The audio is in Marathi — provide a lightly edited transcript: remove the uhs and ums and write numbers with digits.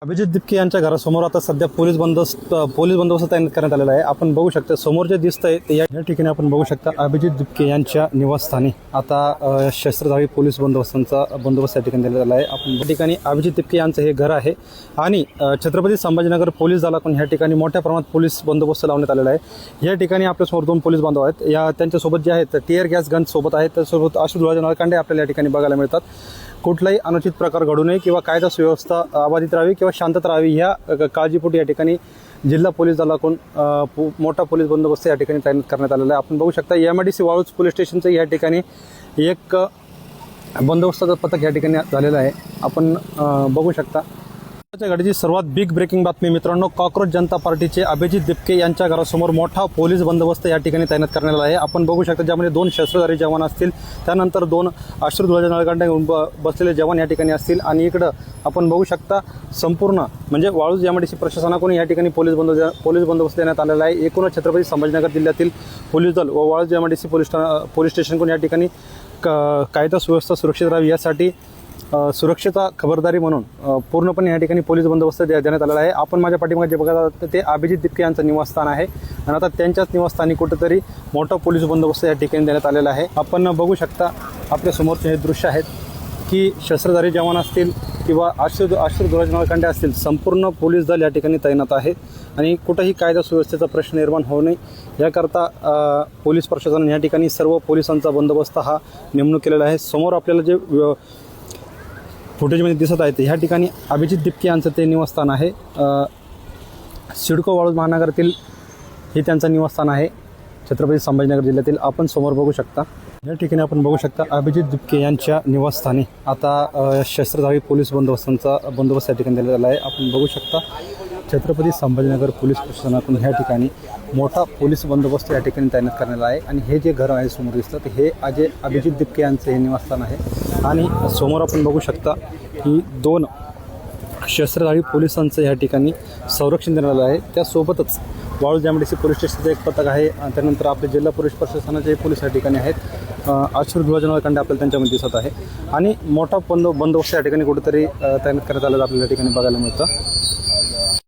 अभिजित दिपके यांच्या घरासमोर आता सध्या पोलीस बंदोबस्त तैनात करण्यात आलेला आहे। आपण बघू शकता समोर जे दिसतंय ते या ठिकाणी आपण बघू शकता अभिजित दिपके यांच्या निवासस्थानी आता शस्त्रधारी पोलीस बंदोबस्तांचा बंदोबस्त या ठिकाणी दिला आहे। आपण या ठिकाणी अभिजित दिपके यांचं हे घर आहे आणि छत्रपती संभाजीनगर पोलीस दलाकडून ह्या ठिकाणी मोठ्या प्रमाणात पोलीस बंदोबस्त लावण्यात आलेला आहे। या ठिकाणी आपल्यासमोर दोन पोलीस बांधव आहेत, या त्यांच्यासोबत जे आहेत टीयर गॅस गन सोबत आहेत, त्यासोबत अश्रुधुराचे नळकांडे आपल्याला या ठिकाणी बघायला मिळतात। कुठलाही अनुचित प्रकार घडू नये किंवा कायदा सुव्यवस्था अबाधित राहावी किंवा शांतता राहावी ह्या काळजीपोटी या ठिकाणी जिल्हा पोलीस दलाकडून मोठा पोलीस बंदोबस्त या ठिकाणी तैनात करण्यात आलेला आहे। आपण बघू शकता MIDC वाळूज पोलीस स्टेशनचं या ठिकाणी एक बंदोबस्ताचं पथक या ठिकाणी झालेलं आहे। आपण बघू शकता घडीची सर्वात बिग ब्रेकिंग बातमी मित्रांनो, कॉकरोच जनता पार्टीचे अभिजित दिपके यांच्या घरासमोर मोठा पोलीस बंदोबस्त या ठिकाणी तैनात करण्यात आला आहे। आपण बघू शकता ज्यामध्ये 2 शस्त्रधारी जवान असतील, त्यानंतर 2 अश्रुधुराचे नळकांडे घेऊन बसलेले जवान या ठिकाणी असतील आणि इकडं आपण बघू शकता संपूर्ण म्हणजे वाळूज MIDC प्रशासनाकडून या ठिकाणी पोलीस बंदोबस्त देण्यात आलेला आहे। एकूणच छत्रपती संभाजीनगर जिल्ह्यातील पोलीस दल व वाळूज MIDC पोलीस स्टेशनकडून या ठिकाणी कायदा सुव्यवस्था सुरक्षित राहावी यासाठी सुरक्षेचा खबरदारी म्हणून पूर्णपणे या ठिकाणी पोलीस बंदोबस्त देण्यात आलेला आहे। आपण माझ्या पाठीमागे जे बघत ते अभिजित दिपके यांचं निवासस्थान आहे आणि आता त्यांच्याच निवासस्थानी कुठेतरी मोठा पोलीस बंदोबस्त या ठिकाणी देण्यात आलेला आहे। आपण बघू शकता आपल्या समोरचे हे दृश्य आहेत की शस्त्रधारी जवान असतील किंवा अश्रुधुराचे नळकांडे असतील, संपूर्ण पोलीस दल या ठिकाणी तैनात आहे आणि कुठंही कायदा सुव्यवस्थेचा प्रश्न निर्माण होऊ नये याकरता पोलीस प्रशासनाने या ठिकाणी सर्व पोलिसांचा बंदोबस्त हा नेमणूक केलेला आहे। समोर आपल्याला जे फुटेजमध्ये दिसत आहे ह्या ठिकाणी अभिजित दिपके यांचं ते निवासस्थान आहे। सिडको वाळूज महानगरातील हे त्यांचं निवासस्थान आहे छत्रपती संभाजीनगर जिल्ह्यातील। आपण समोर बघू शकता या ठिकाणी आपण बघू शकता अभिजित दिपके यांच्या निवासस्थानी आता शस्त्रधारी पोलीस बंदोबस्तांचा बंदोबस्त या ठिकाणी दिलेला आहे। आपण बघू शकता छत्रपती संभाजीनगर पोलीस प्रशासनाकडून ह्या ठिकाणी मोठा पोलीस बंदोबस्त या ठिकाणी तैनात करण्यात आहे आणि हे जे घर आहे समोर दिसतं हे अभिजित दिपके यांचं हे निवासस्थान आहे आणि समोर आपण बघू शकता की 2 शस्त्रधारी पोलिसांचं या ठिकाणी संरक्षण देण्यात आहे। त्यासोबतच वाळूज MIDC पोलीस स्टेशनचं एक पथक आहे, त्यानंतर आपले जिल्हा पोलीस प्रशासनाचे पोलीस या ठिकाणी आहेत। अश्रुधुराचे नळकांडे आपल्याला त्यांच्यामध्ये दिसत आहे आणि मोठा बंदोबस्त या ठिकाणी कुठेतरी तैनात करण्यात आलेला आपल्याला या ठिकाणी बघायला मिळतं।